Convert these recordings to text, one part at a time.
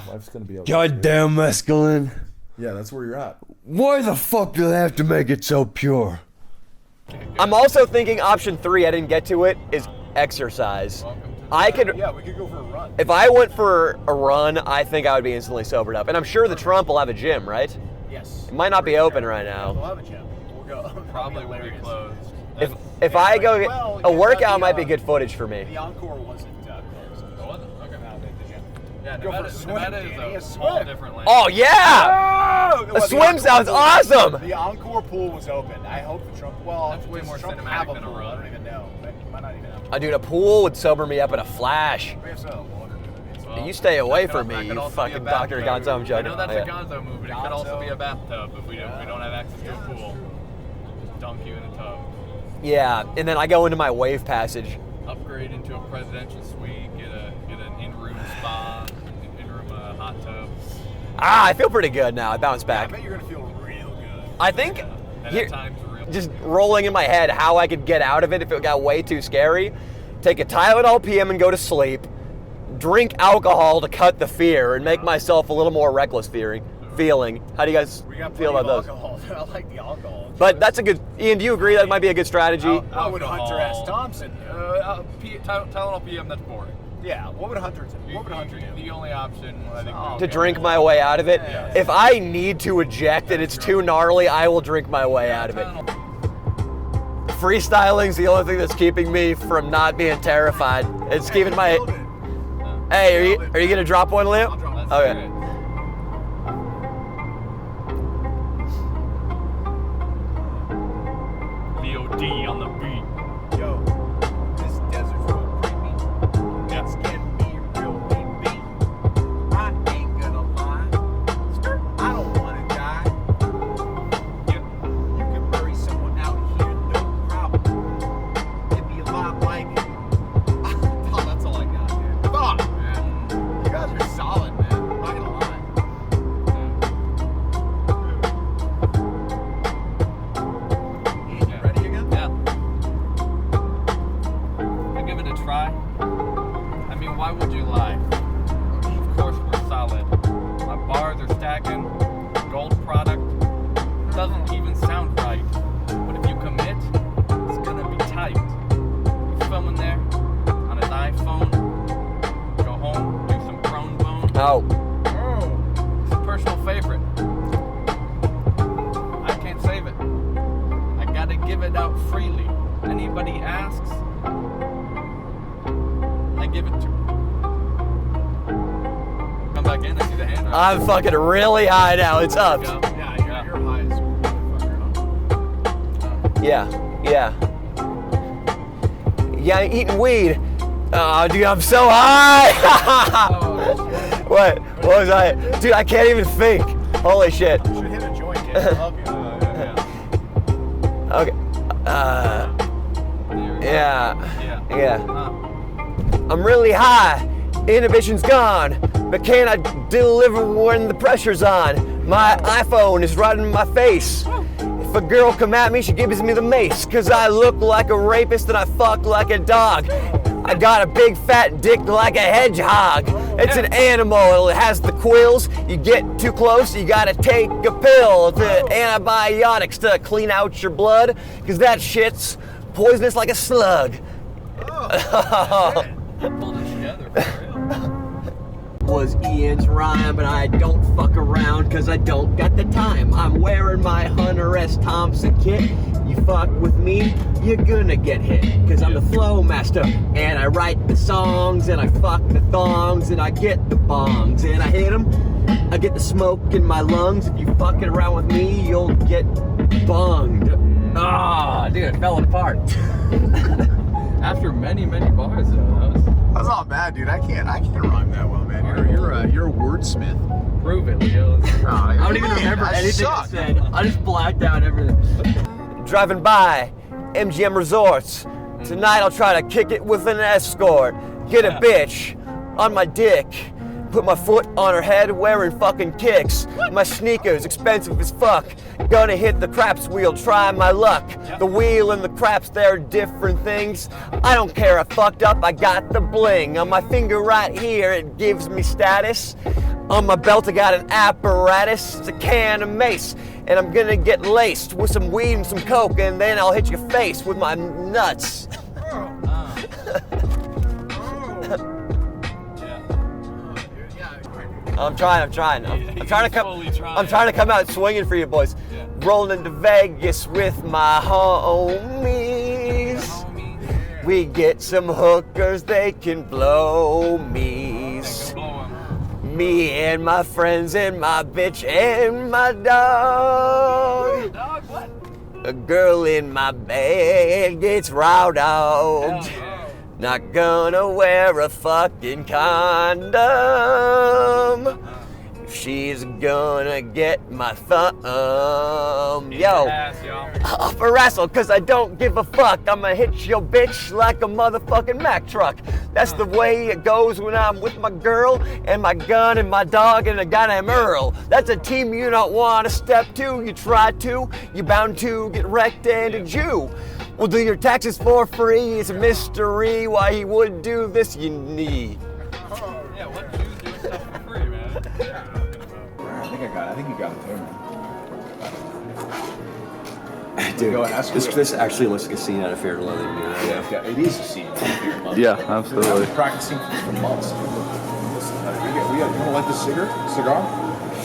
Life's gonna be okay. Goddamn mescaline. Yeah, that's where you're at. Why the fuck do they have to make it so pure? I'm also thinking option 3, I didn't get to it, is exercise. I could. Yeah, we could go for a run. If I went for a run, I think I would be instantly sobered up. And I'm sure the Trump will have a gym, right? Yes. It might not be open right Yeah, now. we'll have a gym. We'll go. Probably will be closed. If I go get Well, a yeah, workout, the, might be good footage for me. The Encore wasn't closed. Oh, wasn't? Okay. No, the gym. Yeah, Go for a Nevada swim, Danny, is a a whole swim. different land. Oh yeah! Oh! A swim sounds awesome! The Encore pool was open. I hope the Trump. Well, That's way does more Trump cinematic have a than a pool? run. I don't even know. It might not even have. Dude, a pool would sober me up in a flash. We have some water. Well, You stay away that from could me, you also be fucking a Dr. bathtub. Gonzo judge. I know that's Oh, a yeah. Gonzo move, but it could also be a bathtub if we don't have access to a pool. Just dunk you in a tub. Yeah, and then I go into my wave passage. Upgrade into a presidential suite. Get an in-room spa, in-room hot tub. I feel pretty good now. I bounced I back. bet you're gonna feel real good. I think And here, at times real. just rolling in my head how I could get out of it if it got way too scary. Take a Tylenol PM and go to sleep. Drink alcohol to cut the fear and make myself a little more reckless feeling. How do you guys We got feel plenty about of those? alcohol. I like the alcohol. But that's a good. Ian, do you agree that might be a good strategy? What would Hunter S. Alcohol. Thompson do? Tylenol PM, that's boring. Yeah, what would Hunter do? What would Hunter do? The only option, I think, Oh, To drink my way out of it. Yeah. If I need to eject and it's too gnarly, I will drink my way out of it. Freestyling's the only thing that's keeping me from not being terrified. It's keeping my. Hey, are you gonna drop one, Liam? That's Okay. great. Leo D on the beat. Yo, this desert's real creepy. It's getting me real creepy. I ain't gonna lie. I don't wanna die. You can bury someone out here, no problem. It'd be a lot like it. Oh, that's all I got, dude. Fuck, man. You guys are solid, man. I'm not gonna lie. Ian, you ready again? Yeah. I give it a try. I mean, why would you lie? Of course we're solid. My bars are stacking. Gold product. Doesn't even sound right. But if you commit, it's gonna be tight. He's filming there on his iPhone. Go home, do some prone bone. Oh, It's a personal favorite. I can't save it. I gotta give it out freely. Anybody asks, I give it to 'em. Come back in and see the hand. I'm fucking really high now. It's up. Go. Yeah, you're high as a motherfucker. Yeah. Yeah, I'm eating weed. Oh, dude, I'm so high. What? What was I? Dude, I can't even think. Holy shit. You should hit a joint, kid. I love you. Okay. There we go. Yeah. Yeah. Yeah. Huh. I'm really high. Inhibition's gone. But can I deliver when the pressure's on? My iPhone is right in my face. If a girl come at me, she gives me the mace. Cause I look like a rapist and I fuck like a dog. I got a big fat dick like a hedgehog. It's an animal, it has the quills. You get too close, you gotta take a pill. It's antibiotics to clean out your blood. Cause that shit's poisonous like a slug. Pulled it together for real. Was Ian's rhyme, but I don't fuck around cause I don't got the time. I'm wearing my Hunter S. Thompson kit. You fuck with me, you're gonna get hit. Cause I'm the flow master, and I write the songs, and I fuck the thongs, and I get the bongs, and I hit them. I get the smoke in my lungs. If you fucking around with me, you'll get bunged. Ah, dude, it fell apart. After many bars, though, That's not bad, dude. I can't rhyme that well, man. You're a wordsmith. prove it, Leo. I don't even remember anything I said. I just blacked out everything. Driving by MGM Resorts. Tonight I'll try to kick it with an escort. Get a bitch on my dick. Put my foot on her head wearing fucking kicks. My sneakers expensive as fuck. Gonna hit the craps wheel, try my luck. The wheel and the craps, they're different things. I don't care, I fucked up, I got the bling. On my finger right here, it gives me status. On my belt I got an apparatus, it's a can of mace, and I'm gonna get laced with some weed and some coke, and then I'll hit your face with my nuts. I'm trying. I'm trying to come out swinging for you boys. Yeah. Rolling into Vegas with my homies. We get some hookers, they can blow me. Me and my friends and my bitch and my dog. Dog, what? A girl in my bed gets riled out. Hell yeah. Not gonna wear a fucking condom. She's gonna get my thumb. Yo, Ass, y'all. upper wrestle, cause I don't give a fuck. I'ma hit your bitch like a motherfucking Mack truck. That's the way it goes when I'm with my girl and my gun and my dog and a goddamn Earl. That's a team you don't wanna step to. You try to, you're bound to get wrecked and a Jew. We'll do your taxes for free. It's a mystery why he would do this. You need. Yeah, what Jews doing stuff for free, man? I think you got it too. Dude, Go ask this actually looks like a scene out of Fear and Loathing. Yeah, it is a scene. Yeah, I've absolutely. been practicing for months. You want to light the cigar? Cigar?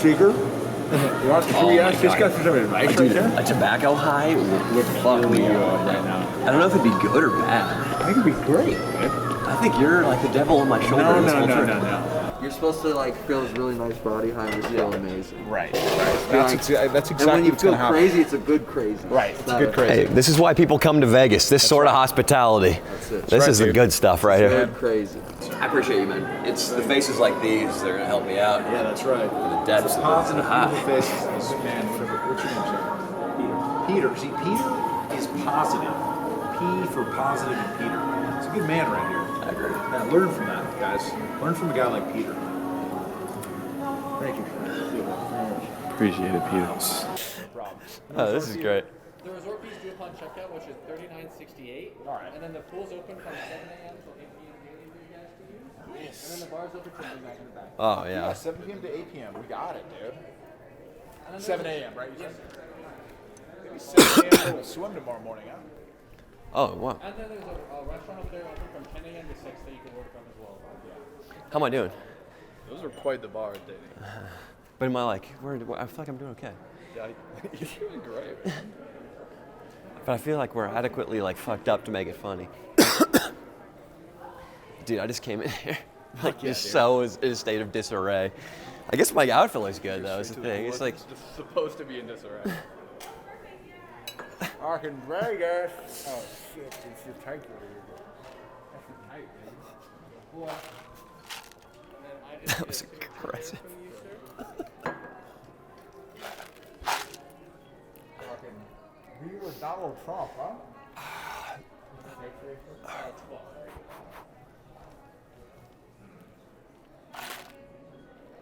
You want, should we ask this guy for some advice right there? A tobacco high would fuck me up right now. I don't know if it'd be good or bad. I think it'd be great, man. I think you're like the devil on my shoulder. No, this no, whole no, trip. no, no. You're supposed to like feel this really nice body high and just feel amazing. Right. That's That's And when exactly you what's feel gonna happen. crazy, it's a good crazy. Right, it's a not good crazy. Hey, this is why people come to Vegas. This sort of hospitality. That's it. This right, is the dude. good stuff right here. Good crazy. I appreciate you, man. It's the faces like these that are gonna help me out. Yeah, that's right. The depths of Positive the high. faces. This man, what's your name, sir? Peter. See, Peter is positive. P for positive and Peter. It's a good man right here. I agree. Yeah, learn from that, guys. Learn from a guy like Peter. Thank you. Appreciate it, Peter. Oh, this is great. The resort fees due upon checkout, which is $39.68. Alright. And then the pool's open from 7 a.m. till 8 p.m. daily for you guys to use. Yes. And then the bar's open till midnight in the back. Oh yeah. 7 p.m. to 8 p.m. We got it, dude. And then 7 there's- a.m., right? You said? Maybe 7 a.m. We'll swim tomorrow morning, huh? Oh wow. And then there's a restaurant over there open from 10 a.m. to 6 that you can order from as well. How am I doing? Those are quite the bars, Davey. But am I like? I feel like I'm doing okay. You're doing great. But I feel like we're adequately like fucked up to make it funny. Dude, I just came in here like just so in a state of disarray. I guess my outfit looks good though. Is the thing. It's like supposed to be in disarray. Fucking Vegas. Oh, shit. It's your tight over here. That's tight, man. that was aggressive. He was Donald Trump, huh?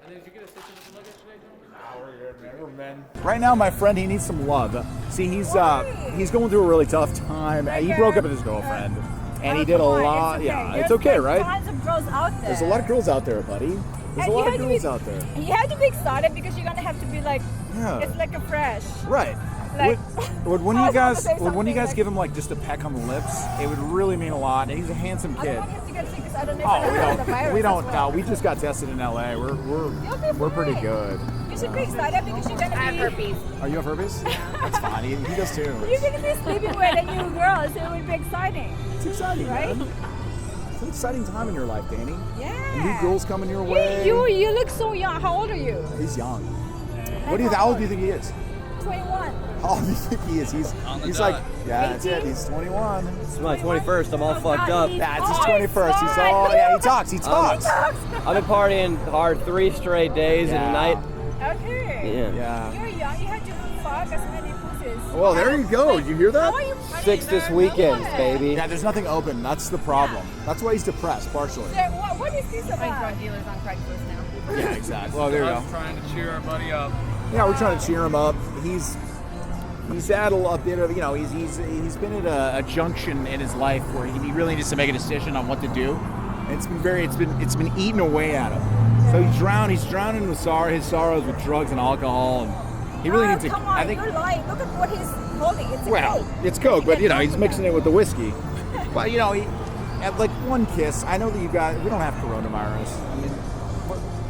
And then did you get a stitch with the luggage today, gentlemen? Right now, my friend, he needs some love. See, he's going through a really tough time. He broke up with his girlfriend, and he did a lot. Yeah, it's okay, right? Tons of girls out there. There's a lot of girls out there, buddy. There's a lot of girls out there. You have to be excited because you're gonna have to be like, Yeah. it's like a fresh. Right. Like, Would one I of you was about to guys say would one of you something guys like- give him like just a peck on the lips? It would really mean a lot. And he's a handsome I kid. don't want him to get sick because I don't know if Oh, I have the virus. we don't as well. know. We just got tested in LA. You'll be We're pretty fine. good. You should be excited because you're gonna be. Are you have herpes? That's fine. He does too. You're gonna be sleeping with a new girl, so it will be exciting. It's exciting, Right? man. It's an exciting time in your life, Danny. Yeah. New girls coming your way. You look so young. How old are you? He's young. How old do you think he is? 21. How old do you think he is? He's like, yeah, that's it. He's 21. It's my 21st. I'm all Oh, fucked God, up. he's Yeah, it's his old, 21st. He's fine. all, yeah, he talks. He talks. I've been partying hard 3 straight days and a night. Okay. Yeah. Yeah. You're young. You have to fuck as many pussies. Well, there you go. You hear that? How are you 6 this weekend, baby. Yeah, there's nothing open. That's the problem. That's why he's depressed, partially. What is this about? dealers on Craigslist now. Yeah, exactly. Well, there you go. Us trying to cheer our buddy up. Yeah, we're trying to cheer him up. He's had a bit of, he's been at a junction in his life where he really needs to make a decision on what to do. And it's been eating away at him. So he's drowning. He's drowning with his sorrows with drugs and alcohol, and he really needs to. Come on, I think. you're lying. Look at what he's holding. It's a Well, Coke. it's Coke, but you know he's mixing it with the whiskey. Coke. But you know, at like one kiss. I know that we don't have coronavirus. I mean,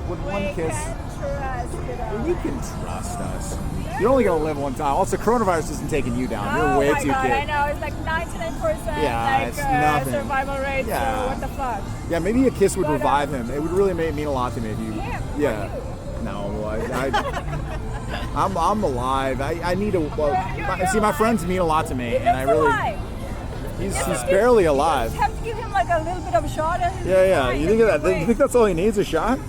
with one We kiss, can trust it. you can trust us. You're only gonna live one time. Also, coronavirus isn't taking you down. You're way oh my too God, kid. I know. It's like 99% Yeah, it's nothing. survival rate. Yeah. So what the fuck? Yeah, maybe a kiss would But, revive him. It would really mean a lot to me if you. Him, Yeah. or you? No, I'm alive. I need to. See, my friends mean a lot to me, He and I looks really. alive. He's Just barely you alive. just have to give him like a little bit of a shot. And he'll Yeah, be yeah. fine. You think He'll that? be You think that's all he needs? A shot?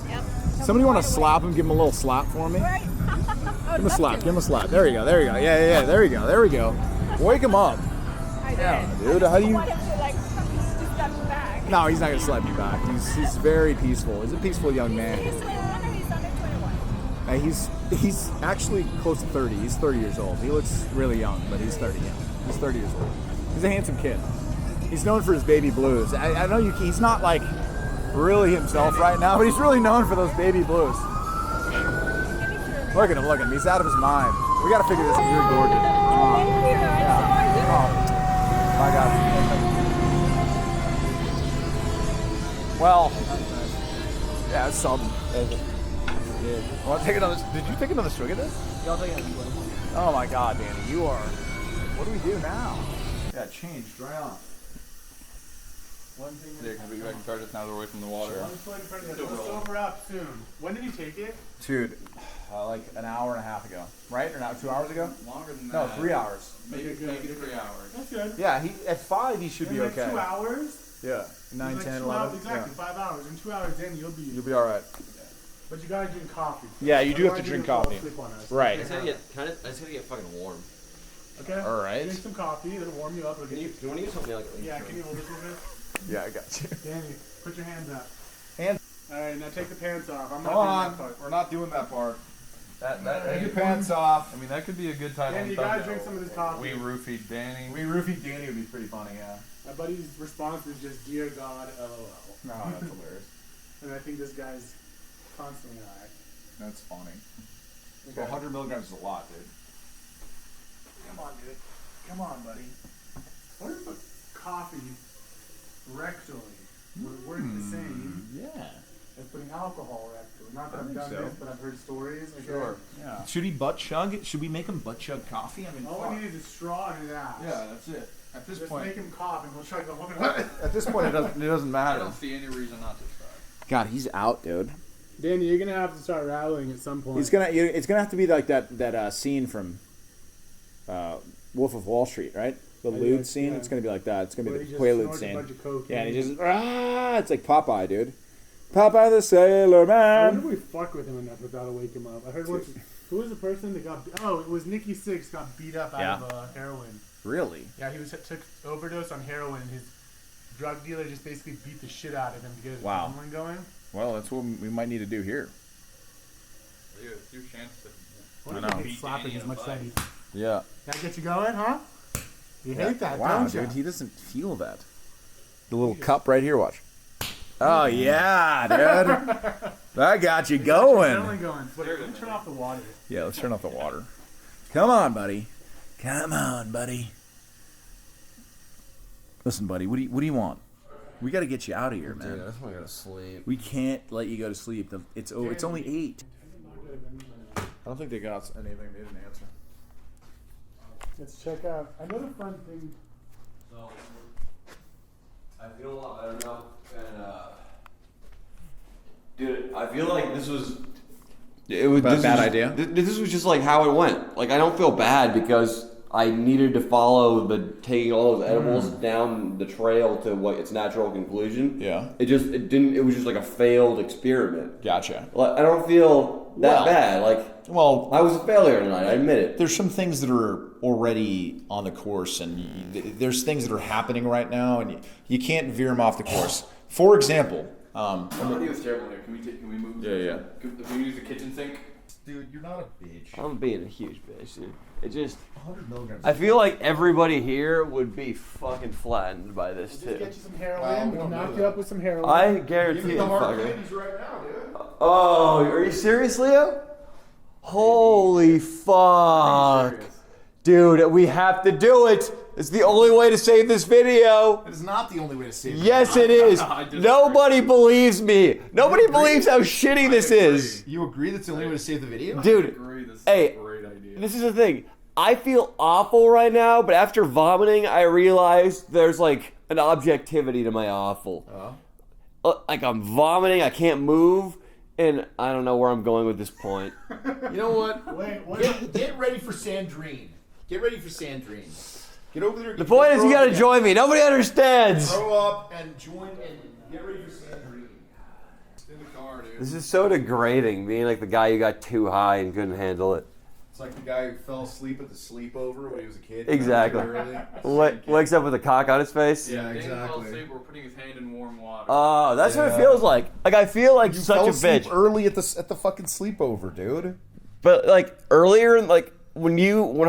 Yep. Somebody want to slap him? Give him a little slap for me. Right? Give him a slap. Give him a slap. There you go. There you go. Yeah. There we go. There we go. Wake him up. Yeah, dude. How do I you? want him to like just step back. No, he's not gonna slap you back. He's very peaceful. He's a peaceful young man. He's 21 or he's under 21. He's actually close to 30. He's 30 years old. He looks really young, but he's 30. Yeah, he's 30 years old. He's a handsome kid. He's known for his baby blues. I know he's not like really himself right now, but he's really known for those baby blues. Look at him. He's out of his mind. We gotta figure this out. You're gorgeous. Thank you. And so are you. Oh, my God. Well, yeah, it's something. Want to take another? Did you take another swig of this? Yeah, I'll take it. Oh my God, Danny, you are. What do we do now? Yeah, change. Dry off. One thing. Yeah, can we go back and start this now that we're away from the water? Let's sober up soon. When did you take it? Dude, like an hour and a half ago, right? Or now 2 hours ago? Longer than No, that. 3 hours. Maybe 3 hours. That's good. Yeah, at 5 he should be In like okay. 2 hours? Yeah, 9, Like 10, 2 11. hours, exactly, 5 hours. In 2 hours in, you'll You'll be all right. But you gotta drink coffee. Yeah, you do have to Otherwise drink you're gonna coffee. fall asleep on us. Right. I just gotta get fucking warm. Okay. All right. Drink some coffee. It'll warm you up. Do you want to use something like? Yeah. Can you hold this a little bit? Yeah, I got you. Danny, put your hands up. Hands. All right, now take the pants off. I'm not Hold doing on, that part. we're not doing that part. Take your pants off. I mean, that could be a good title. Danny, you gotta drink some of this coffee. We roofied Danny. We roofied Danny would be pretty funny, yeah. My buddy's response is just, "Dear God, LOL." No, that's hilarious. And I think this guy's constantly high. That's funny. Okay. 100 milligrams is a lot, dude. Come on, dude. Come on, buddy. What if a coffee rectally would work the same Yeah. as putting alcohol rectally? Not that I I've think done so. this, but I've heard stories. Okay. Sure. Yeah. Should he butt chug? Should we make him butt chug coffee? I mean, All we need is a straw in his ass. yeah, that's it. At this Just point, make him cough and we'll chug the whole at this point, it doesn't I matter. don't see any reason not to try. God, he's out, dude. Danny, you're gonna have to start rattling at some point. It's gonna have to be like that scene from Wolf of Wall Street, right? The Oh, lewd yeah, scene. yeah. It's gonna be like that. It's gonna Where be he the just Quaalude snorts a scene. bunch of coke Yeah, and in. he just it's like Popeye, dude. Popeye the Sailor I wonder Man. if we fuck with him enough without to wake him up. I heard once. Who was the person that got? Oh, it was Nikki Sixx got beat up out of heroin. Really? Yeah, he took overdose on heroin. And his drug dealer just basically beat the shit out of him to get his Wow. adrenaline going. Well, that's what we might need to do here. Yeah, it's your chance to. What I if know. he hates slapping as much as he? Yeah. That get you going, huh? You hate that, Wow, don't you? dude, he doesn't feel that. The little cup right here, watch. Oh yeah, dude. That got you Adrenaline going. going. Wait, let me turn off the water. Yeah, let's turn off the water. Come on, buddy. Come on, buddy. Listen, buddy, what do you want? We got to get you out of here, man. Dude, I just want to go to sleep. We can't let you go to sleep. It's only 8. I don't think they got anything. They didn't answer. Let's check out another fun thing. So, I feel a lot better now, and dude, I feel like this was. It was Bad idea? This was just like how it went. Like I don't feel bad because I needed to follow taking all those edibles down the trail to what its natural conclusion. Yeah. It was just like a failed experiment. Gotcha. Like I don't feel that Well, bad. Like Well, I was a failure tonight. I admit it. there's some things that are already on the course, and there's things that are happening right now, and you can't veer them off the course. For example, Somebody was terrible here. Can we move? Yeah. Can we use the kitchen sink? Dude, you're not a bitch. I'm being a huge bitch, dude. It just. 100 milligrams. I feel like everybody here would be fucking flattened by this Just too. get you some heroin. We can knock you up with some heroin. I guarantee it, fucker. right now, dude. Oh, are you serious, Leo? Holy fuck. Dude, we have to do it. It's the only way to save this video. It is not the only way to save it. Yes, it is. Nobody believes me. Nobody believes how shitty this is. You agree that's the only way to save the video? Dude, hey, this is the thing. I feel awful right now, but after vomiting, I realized there's like an objectivity to my awful. Like I'm vomiting, I can't move, and I don't know where I'm going with this point. You know what? Wait, what? Get ready for Sandrine. Get ready for Sandrine. Get over there. The point is you gotta join me. Nobody understands. Grow up and join and get ready for Sandrine. In the car, dude. This is so degrading, being like the guy who got too high and couldn't handle it. It's like the guy who fell asleep at the sleepover when he was a kid. Exactly. Wakes up with a cock on his face. Yeah, Danny fell exactly. asleep, we're putting his hand in warm water. Oh, that's what it feels like. Like I feel like You such fell a asleep bitch. early at the fucking sleepover, dude. But like earlier, like when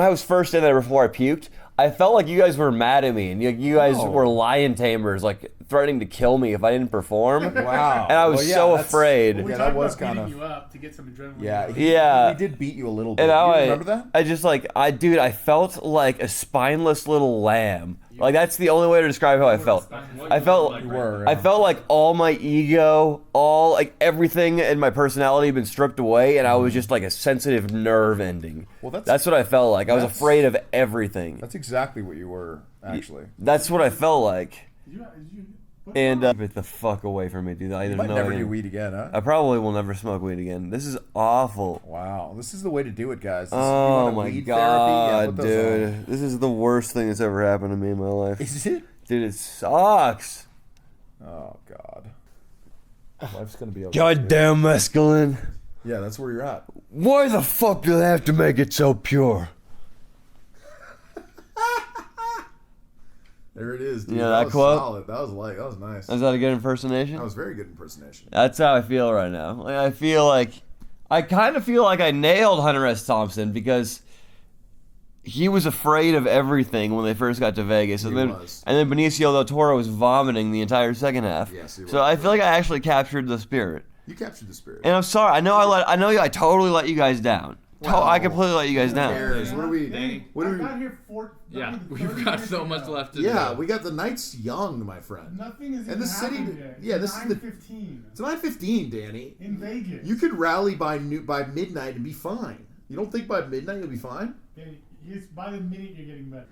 I was first in there before I puked, I felt like you guys were mad at me and you guys were lion tamers, like threatening to kill me if I didn't perform. Wow. And I was so afraid. We Yeah, talked that was about kind beating of. you up to get some adrenaline. Yeah, Yeah. He did beat you a little bit. And now You remember that? I just like I felt like a spineless little lamb. Like that's the only way to describe how I felt. I felt I felt like all my ego, all like everything in my personality had been stripped away, and I was just like a sensitive nerve ending. Well, that's what I felt like. I was that's- afraid of everything. That's exactly what you were, actually. That's what I felt like. Did you And get the fuck away from me, dude. You might never do weed again, huh? I probably will never smoke weed again. This is awful. Wow, this is the way to do it, guys. This, Oh you want my weed god, therapy? Yeah, put those on. dude. This is the worst thing that's ever happened to me in my life. Is it? Dude, it sucks. Oh god. Life's gonna be okay. Goddamn mescaline. Yeah, that's where you're at. Why the fuck do they have to make it so pure? There it is, dude. Yeah, that was quote? solid. That was nice. Is that a good impersonation? That was very good impersonation. That's how I feel right now. Like, I kind of feel like I nailed Hunter S. Thompson because he was afraid of everything when they first got to Vegas, and then Benicio del Toro was vomiting the entire second half. Yes, he was. So I feel like I actually captured the spirit. You captured the spirit. And I'm sorry. I totally let you guys down. I completely let you guys down. What are we? Danny? What are I we? got here Yeah, we've got so much left to do. Yeah, we got the night's young, my friend. Nothing is And even the city- happened yet. yeah, this is the- 9:15 It's 9:15, Danny. in Vegas. You could rally by midnight and be fine. You don't think by midnight you'll be fine? Danny, by the minute you're getting better.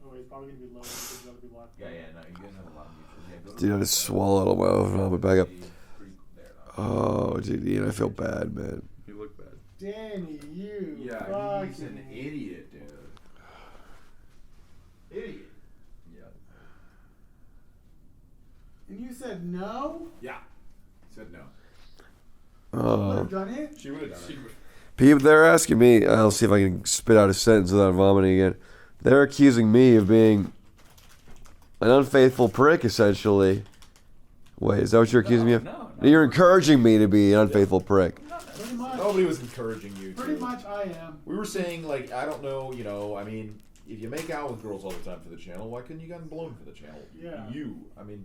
Oh, he's probably gonna be low because other people watching. Yeah, no, you're gonna have a lot of mutuals. Dude, I just swallowed all my own back up. Oh, dude, Ian, I feel bad, man. You look bad. Danny, you. Yeah, he's an fucking- idiot, dude. Idiot. Yeah. And you said no? Yeah. Said no. Would have done it? She would have done it. People, they're asking me. I'll see if I can spit out a sentence without vomiting again. They're accusing me of being an unfaithful prick, essentially. Wait, is that what you're accusing me of? No. You're encouraging me to be an unfaithful prick. Pretty much. Nobody was encouraging you. Pretty to. much I am. We were saying, like, I don't know, I mean, if you make out with girls all the time for the channel, why couldn't you get balloon for the channel? Yeah. I mean,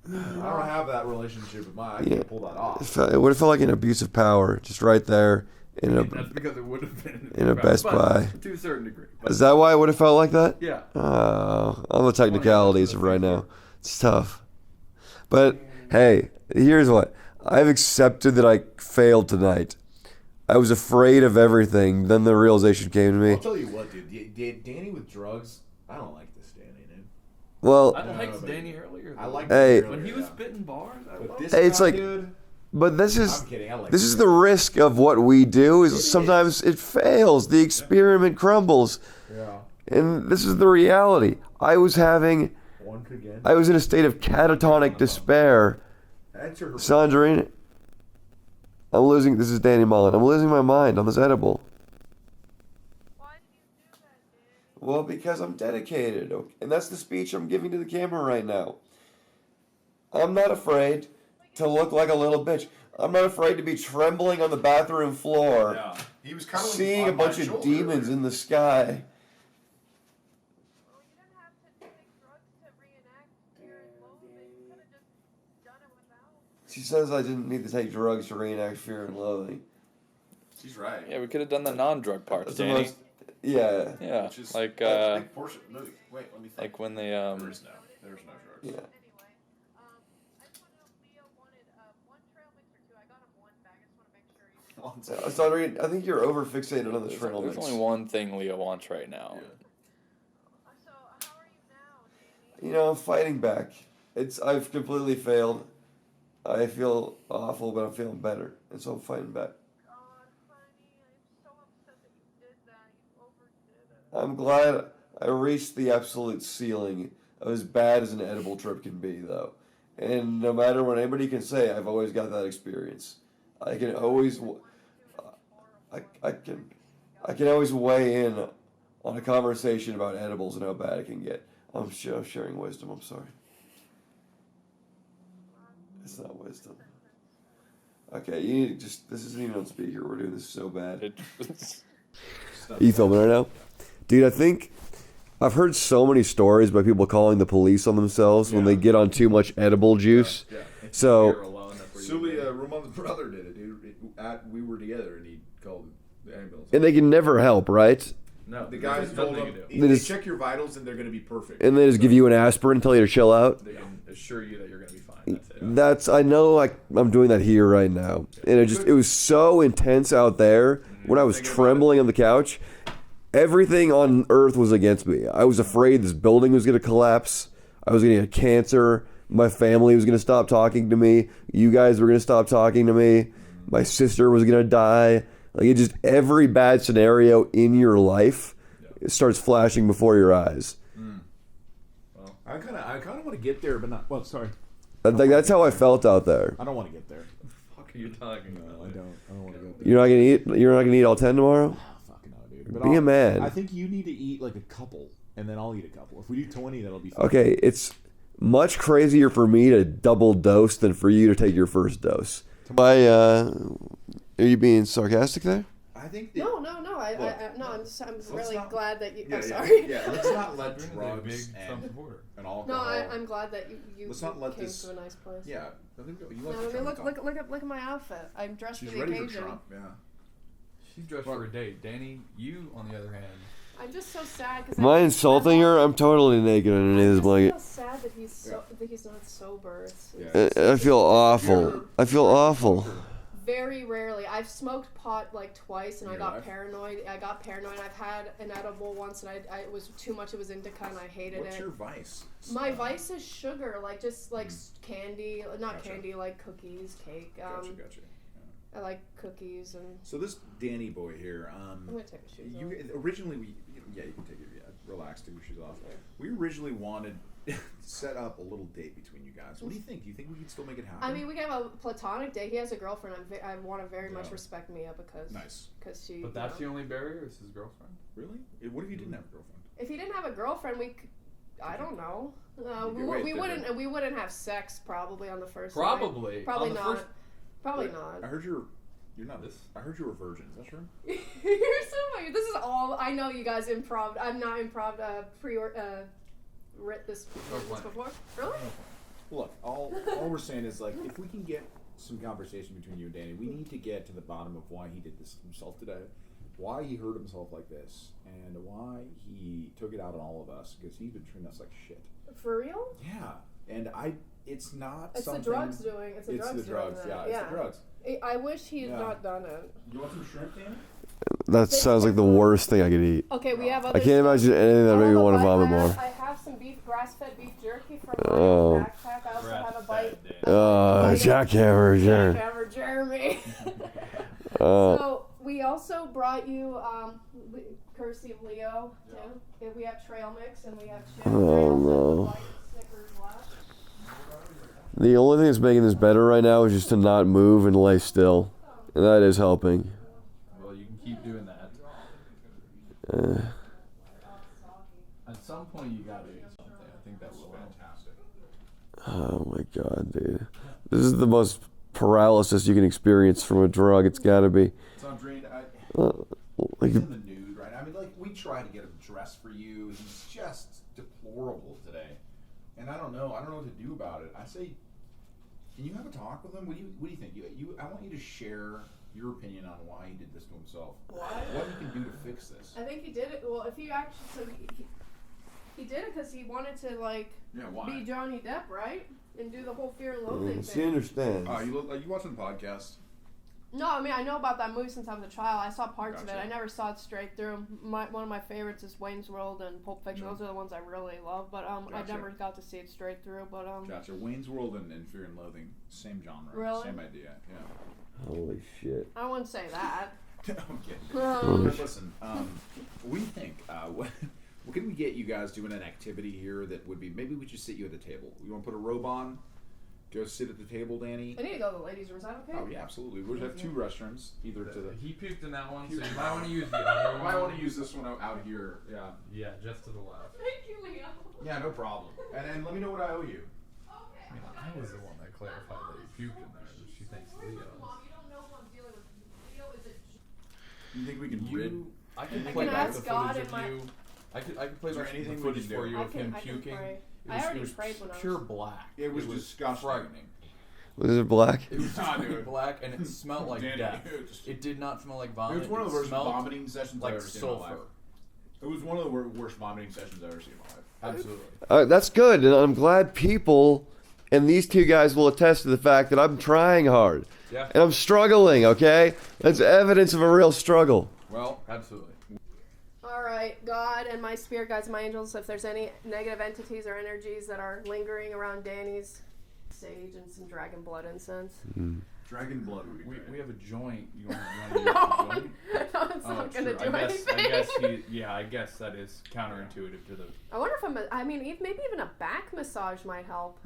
I don't have that relationship with mine. I can't pull that off. It would have felt like an abuse of power, just right there in a. That's because it would have been In a Best Buy. to a certain degree. But Is that why it would have felt like that? yeah. On the technicalities of right now, it's tough. But hey, here's what I've accepted that I failed tonight. I was afraid of everything. Then the realization came to me. I'll tell you what, dude. Danny with drugs, I don't like this Danny, dude. Well, I liked Danny earlier. I like Hey. when he was spitting bars. I But loved this it. Hey, it's guy, like- dude, but this is I'm kidding. I like this is the risk of what we do. Is sometimes it fails. The experiment crumbles, Yeah. and this is the reality. I was in a state of catatonic despair. Answer her. Sandrine, this is Danny Mullen. I'm losing my mind on this edible. Why did you do that, dude? Well, because I'm dedicated, and that's the speech I'm giving to the camera right now. I'm not afraid to look like a little bitch. I'm not afraid to be trembling on the bathroom floor. Yeah. He was kind of Seeing a bunch of demons in the sky. Well, you didn't have to take drugs to reenact Fear and Loathing. You could have just done it without. She says I didn't need to take drugs to reenact Fear and Loathing. She's right. Yeah, we could have done the non-drug parts, That's the Danny. most, yeah. Yeah, Which is like a big portion. No, wait, let me think. like when they There's no drugs. Yeah. Anyway, I just want to know if Leo wanted one trail mix or two. I got him one bag. I just want to make sure you. So I think you're over fixated on the trail There's mix. only one thing Leo wants right now. So how are you now, Danny? You know, I'm fighting back. I've completely failed. I feel awful, but I'm feeling better, and so I'm fighting back. God, honey, I'm so upset that you did that. You overdid it. I'm glad I reached the absolute ceiling of as bad as an edible trip can be, though. And no matter what anybody can say, I've always got that experience. I can always, I can always weigh in on a conversation about edibles and how bad it can get. I'm sharing wisdom. I'm sorry. It's not wisdom. Okay, you need to this isn't even on speaker. We're doing this so bad. Are you filming right now? Dude, I think I've heard so many stories about people calling the police on themselves when they get on too much edible juice. Yeah. So, Roman's brother did it, dude. We were together, and he called the ambulance. and they can never help, right? No, The guys told him, They they just- check your vitals, and they're going to be perfect. And they just give you an aspirin and tell you to chill out. They can assure you that you're going to be fine. That's it. I know, like, I'm doing that here right now. And it was so intense out there when I was trembling on the couch. Everything on earth was against me. I was afraid this building was going to collapse. I was going to get cancer. My family was going to stop talking to me. You guys were going to stop talking to me. My sister was going to die. Like, it just, every bad scenario in your life, it starts flashing before your eyes. Well, I kind of want to get there, but not. Well, sorry. Like, that's how I felt out there. I don't want to get there. What the fuck are you talking about? I don't want to go there. You're not gonna eat all 10 tomorrow? Fucking no, dude. But Be a man. I think you need to eat like a couple, and then I'll eat a couple. If we do 20, that'll be fine. Okay, it's much crazier for me to double dose than for you to take your first dose. Are you being sarcastic there? I think. No. I'm really glad that you. I'm sorry. Yeah, let's not let Big drugs Trump supporter. and alcohol. No, I'm glad that you Let's not let came this- to a nice place. Yeah, I think you No, like I the mean, Trump talk. look at my outfit. I'm dressed She's for the ready occasion. for Trump. Yeah. She's dressed for a date. Danny, you, on the other hand. I'm just so sad because. Am I insulting her? I'm totally naked underneath this I blanket. feel sad that he's not sober. Yeah. I feel awful. I feel awful. Very rarely. I've smoked pot like twice, and I your got life? paranoid. I've had an edible once, and I it was too much. It was indica, and I hated What's it. your vice? My vice is sugar, like just like candy, not Gotcha. candy, like cookies, cake. Gotcha. I like cookies, and So this Danny boy here, I'm gonna take my shoes you originally you can take it. Yeah, relax, take your shoes off. We originally wanted to set up a little date between you guys. What do you think? Do you think we can still make it happen? I mean, we can have a platonic date. He has a girlfriend. I want to very much Yeah. respect Mia because Nice. she. But that's the only barrier is his girlfriend. Really? What if you didn't have a girlfriend? If he didn't have a girlfriend, I don't know. Okay, We wouldn't have sex probably on the first Probably. night. Probably On the not. first- Probably Wait, not. I heard you're not this. I heard you were a virgin. Is that true? You're so funny. This is all I know. You guys improv. I'm not improv. Writ this before. Really? Look, all we're saying is like if we can get some conversation between you and Danny, we need to get to the bottom of why he did this himself today, why he hurt himself like this, and why he took it out on all of us because he's been treating us like shit. For real? Yeah, and it's not. It's something, the drugs doing. It's the drugs. the drugs. Doing Yeah, that. it's the drugs. I wish he had Yeah. not done it. You want some shrimp, Danny? That sounds like the worst thing I could eat. Okay, we have I other. can't imagine anything that made me want to vomit I more. have some grass-fed beef jerky from Oh. my backpack. I also have a bite. Jackhammer, sure. Jackhammer Jeremy. Oh. So we also brought you, courtesy of Leo, too. We have trail mix and we have chips. Oh, no. The only thing that's making this better right now is just to not move and lay still. And that is helping. Well, you can keep doing that. At some point, you gotta do something. I think that will. Fantastic. Oh my god, dude. This is the most paralysis you can experience from a drug. It's got to be. So I'm drained. Like, He's in the nude, right? I mean, like, we try to get him dressed for you. He's just deplorable today. And I don't know what to do about it. I say, can you have a talk with him? What do you think? I want you to share your opinion on why he did this to himself. What he can do to fix this. I think he did it. Well, if he actually, so he did it because he wanted to be Johnny Depp, right? And do the whole Fear and Loathing she thing. understands. You watching the podcast? No, I mean I know about that movie since I was a child. I saw parts of it. Gotcha. I never saw it straight through. One of my favorites is Wayne's World and Pulp Fiction. Those are the ones I really love. But I Gotcha. never got to see it straight through. But Gotcha. Wayne's World and Fear and Loathing, same genre, Really? same idea. Yeah. Holy shit. I wouldn't say that. I'm kidding. But listen, what do you think? What can we get you guys doing an activity here that would be? Maybe we should sit you at the table. You want to put a robe on? Go sit at the table, Danny. I need to go to the ladies' room. Is that okay? Oh yeah, absolutely. We have 2 restrooms, either to the. He puked in that one, so you might want to use the other You one. might want to use this one out here. Yeah. Yeah, just to the left. Thank you, Leo. Yeah, no problem. And let me know what I owe you. I mean, I was the one that clarified that he puked in there. She thinks Leo. Mom, you don't know who I'm dealing with. Leo is a. You think we can rid? I can I play can back ask the God footage in of my- you. I could play Is there back anything the we footage can for do? you of him I can puking. pray. It I was, already it was prayed when I was- pure black. It was disgusting. frightening. Was it black? It was Nah, just dude. black, and it smelled like Danny, death. it It did not smell like It vomit. was one of the worst smelled vomiting sessions like I've ever seen in my life. sulfur. It was one of the worst vomiting sessions I've ever seen in my life. Absolutely. That's good, and I'm glad people, and these 2 guys will attest to the fact that I'm trying hard. Yeah. And I'm struggling, okay? That's evidence of a real struggle. Well, absolutely. All right, God and my spirit guides, my angels, if there's any negative entities or energies that are lingering around Danny's sage and some dragon blood incense. Dragon blood would be great. We have a joint. You want to use No, the joint? it's not gonna do anything. I guess that is counterintuitive to the. I wonder if maybe even a back massage might help.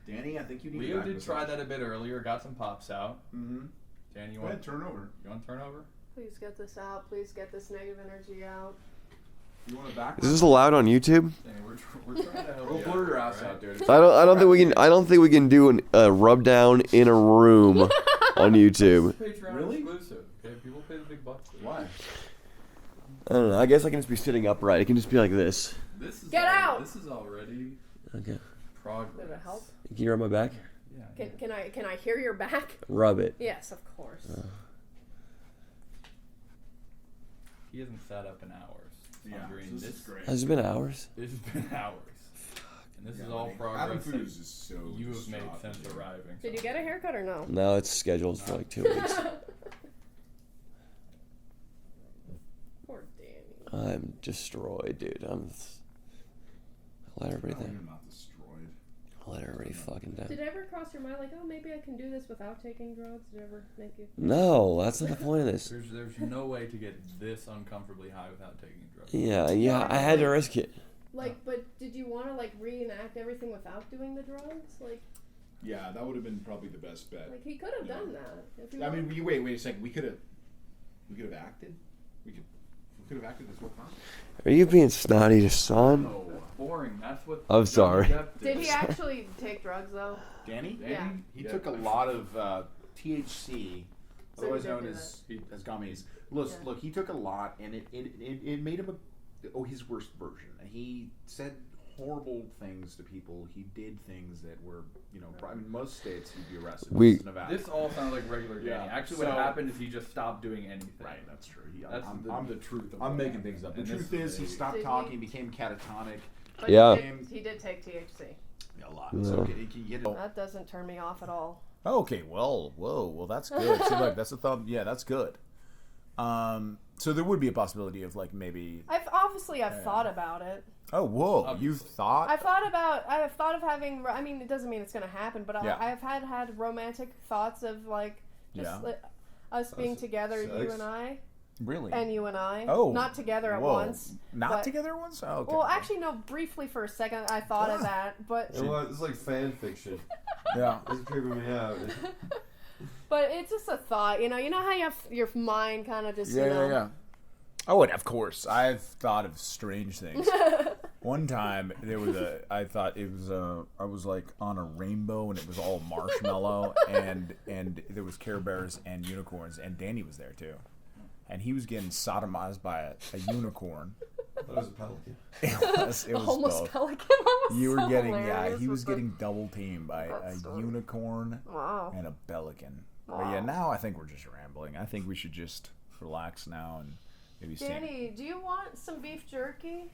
Danny, I think you need Leo a back did try massage. that a bit earlier. Got some pops out. Mm-hmm. Danny, you Go ahead, want turn over. to turn over? Please get this out. Please get this negative energy out. You want a back? Is this allowed on YouTube? Danny, we're trying to help We'll you blur out, your ass right? out, dude. I don't think we can do a rub down in a room on YouTube. Patreon Really? exclusive. Okay, people pay the big bucks. For Why? I don't know. I guess I can just be sitting upright. It can just be like this. This is Get out! This is already Okay. progress. Did it help? Can you rub my back? Yeah. Can I hear your back? Rub it. Yes, of course. He hasn't sat up in hours. Yeah, Wondering so this is great. Has it been hours? This has been hours. And this is all Having progress food that is just so you have made distraught. since arriving. Did you get a haircut or no? No, it's scheduled for like 2 weeks. Poor Danny. I'm destroyed, dude. I let everybody No, down. you're not destroyed. I let everybody fucking Did down. it ever cross your mind, like, oh, maybe I can do this without taking drugs? Did it ever make you? No, that's not the point of this. There's no way to get this uncomfortably high without taking drugs. Yeah, I had to risk it. Like, but did you want to, like, reenact everything without doing the drugs? Like, Yeah, that would have been probably the best bet. he could have done that. If he I wanted. mean, wait a second. We could have acted. We could have acted this whole time. Are you being snotty to son? Oh, boring. That's what. I'm sorry. Johnny Depp Did he actually take drugs, though? Danny? Yeah. He Yeah. took a lot of THC, So he otherwise did known do as gummies. Look, Yeah. look, he took a lot, and it made him his worst version. He said horrible things to people. He did things that were, I mean, most states he'd be arrested. We- This is Nevada. This all sounds like regular Danny. Yeah, Actually, so- what happened is he just stopped doing anything. Right, that's true. That's I'm the truth of I'm what making happened. things up. The And truth this is, he stopped Did he- talking, became catatonic. But Yeah. He did take THC. A lot. Yeah. So he can get it. That doesn't turn me off at all. Okay, well, that's good. See, look, that's a thumb. Yeah, that's good. So there would be a possibility of like maybe. I've thought about it. Oh, whoa! You've thought? I have thought of having. I mean, it doesn't mean it's going to happen, but Yeah. I've had romantic thoughts of like just Yeah. us being together, you sex? and I, Really? and you and I. Oh. Not together at Whoa. once. Not but- together once? Oh, okay. Well, actually, no. Briefly for a second, I thought of that, but It's like fan fiction. Yeah. It's creeping me out. but it's just a thought. You know how you have your mind kind of just. Yeah, you know, yeah. Oh, and of course, I've thought of strange things. One time there was I thought it was I was like on a rainbow and it was all marshmallow and there was Care Bears and unicorns and Danny was there too, and he was getting sodomized by a unicorn. That was a pelican. It was Almost both. pelican. That was You were so getting hilarious he was with the- getting double teamed by that a story. unicorn Wow. and a pelican. But Wow. yeah, now I think we're just rambling. I think we should just relax now and maybe stand. Danny, do you want some beef jerky?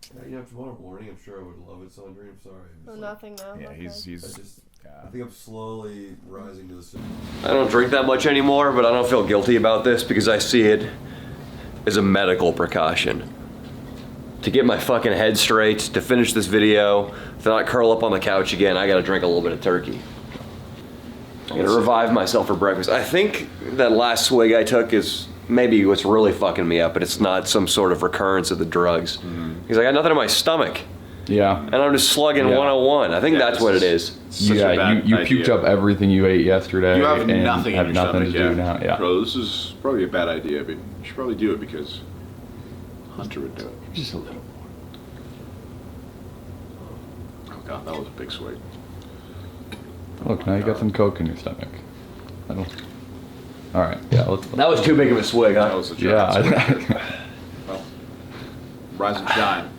Tomorrow morning, I'm sure I would love it, Sandra. I'm sorry. Oh, nothing now. Yeah, Okay. I think I'm slowly rising to the surface. I don't drink that much anymore, but I don't feel guilty about this because I see it as a medical precaution. To get my fucking head straight, to finish this video, to not curl up on the couch again, I gotta drink a little bit of turkey. I gotta revive myself for breakfast. I think that last swig I took is maybe what's really fucking me up, but it's not some sort of recurrence of the drugs. Because I got nothing in my stomach. Yeah. And I'm just slugging 101. I think that's what it is. Yeah, you puked up everything you ate yesterday. You have and nothing in have your nothing stomach, to do now. Yeah. Bro, this is probably a bad idea, but you should probably do it because Hunter would do it. Just a little. Oh god, that was a big swig. Look, now you got some Coke in your stomach. I don't. All right. Yeah. Let's. That was too big of a swig, huh? That was a Yeah. Well, rise and shine.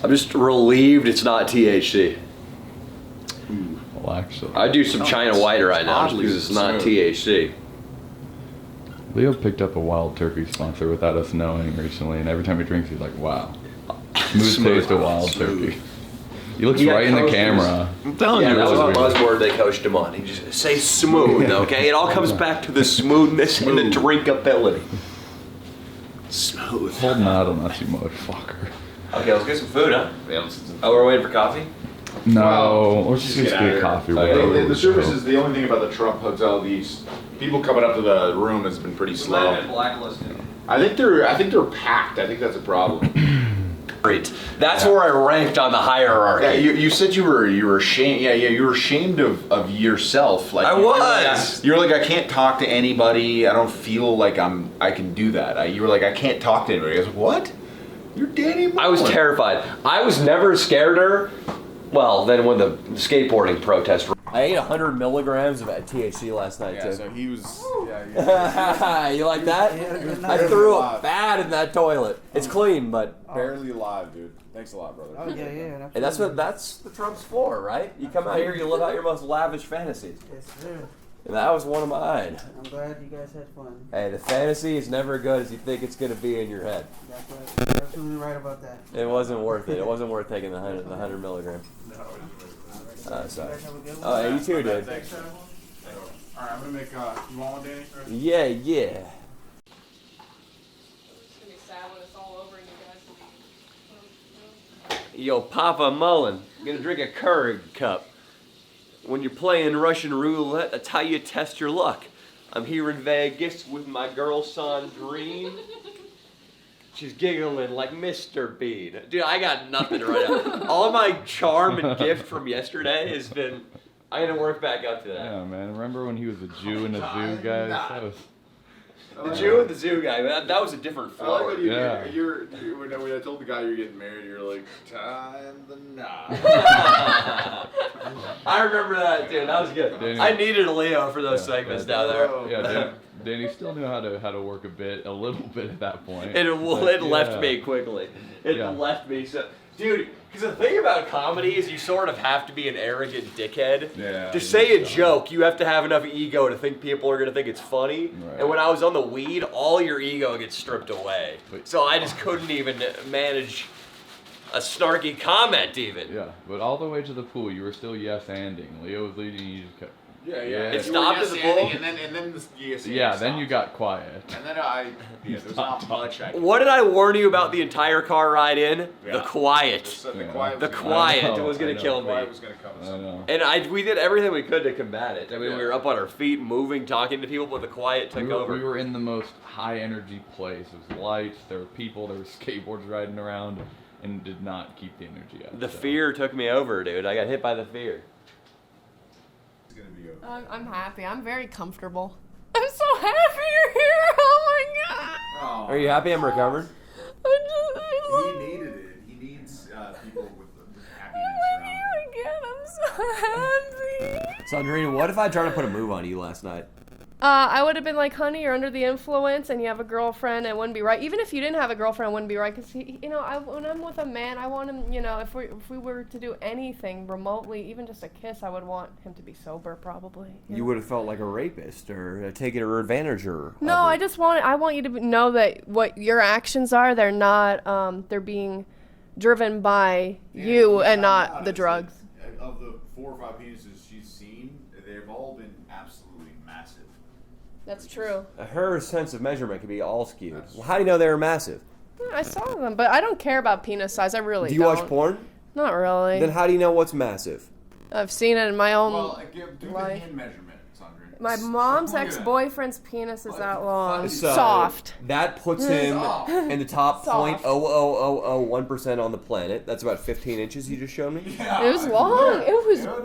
I'm just relieved it's not THC. Well, actually. I do some China White right now just oddly because it's not smooth. THC. Leo picked up a Wild Turkey sponsor without us knowing recently, and every time he drinks, he's like, "Wow, smooth taste of Wild Turkey." He looks right in the camera. I'm telling you, that was a buzzword they coached him on. He just say smooth, okay? It all comes back to the smoothness and the drinkability. Smooth. Holding out on us, you motherfucker. Okay, let's get some food, huh? Oh, we're waiting for coffee? No, let's just get a coffee. whatever. The service is the only thing about the Trump Hotel. These people coming up to the room has been pretty slow. Blacklisted. I think they're packed. I think that's a problem. Great. That's where I ranked on the hierarchy. Yeah, you said you were ashamed. Yeah, you were ashamed of yourself. Like I was. You were like, I can't talk to anybody. I don't feel like I can do that. You were like, I can't talk to anybody. I was like, what? You're Danny Mullen. I was terrified. I was never scareder. Well, then when the skateboarding protest. I ate 100 milligrams of THC last night, too. So he was. You like that? I threw a fat in that toilet. It's clean, but Barely alive, dude. Thanks a lot, brother. Oh yeah. and that's the Trump's for, right? You come out here, you live out your most lavish fantasies, Yes, sir. and that was one of mine. I'm glad you guys had fun. Hey, the fantasy is never as good as you think it's gonna be in your head. That's right. You're absolutely right about that. It wasn't worth it. It wasn't worth taking the 100 milligrams. Sorry. Oh, yeah, you too, dude. Thanks. All right, I'm gonna make. You want one, Danny? Yeah, yeah. It's gonna be sad when it's all over and you guys will Yo, Papa Mullen, gonna drink a Keurig cup. When you're playing Russian roulette, that's how you test your luck. I'm here in Vegas with my girl Sandrine. She's giggling like Mr. Bean. Dude, I got nothing right now. All of my charm and gift from yesterday has been. I gotta work back up to that. Yeah, man. Remember when he was a Jew in a zoo, guys? That was. The Jew and the zoo guy, man, that was a different I like flow. when Yeah. when I told the guy you're getting married, you're like, time the knot. I remember that, dude. That was good. Danny. I needed a Leo for those segments down there. Yeah, Danny still knew how to work a little bit at that point. And it left Yeah. me quickly. It Yeah. left me so. Dude, because the thing about comedy is you sort of have to be an arrogant dickhead. Yeah. To say a joke, you have to have enough ego to think people are going to think it's funny. Right. And when I was on the weed, all your ego gets stripped away. So I just couldn't even manage a snarky comment even. Yeah, but all the way to the pool, you were still yes-anding. Leo was leading, you just kept. Yeah. It You stopped were at the yes-anding, pool? and then the yes. Yeah, then you got quiet. And then there's not much I. What did I warn you about the entire car ride in? The Yeah. quiet. The quiet. The was quiet I know, was going I to know. kill The quiet me. was gonna come. I know. And we did everything we could to combat it. I mean, Yeah. we were up on our feet, moving, talking to people, but the quiet took over. We were in the most high-energy place. It was lights, there were people, there were skateboards riding around, and did not keep the energy up. The so. fear took me over, dude. I got hit by the fear. It's gonna be over. I'm happy. I'm very comfortable. I'm so happy you're here. Oh my god. Are you happy I'm recovered? He needed it. He needs people Sandrina, what if I tried to put a move on you last night? I would have been like, honey, you're under the influence and you have a girlfriend, it wouldn't be right. Even if you didn't have a girlfriend, it wouldn't be right. Because, when I'm with a man, I want him, if we were to do anything remotely, even just a kiss, I would want him to be sober, probably. You would have felt like a rapist or taking her advantage or... No, I want you to know that what your actions are, they're not, they're being driven by you and not the drugs. Of the 4 or 5 penises she's seen, they've all been absolutely massive. That's true. Her sense of measurement could be all skewed. Well, how do you know they were massive? I saw them, but I don't care about penis size. I really don't. Do you watch porn? Not really. Then how do you know what's massive? I've seen it in my own do the life. hand measurement, Sandrina. My mom's Look at ex-boyfriend's penis is that long. So Soft. That puts him in the top Soft. 0.00001% on the planet. That's about 15 inches you just showed me. It was long.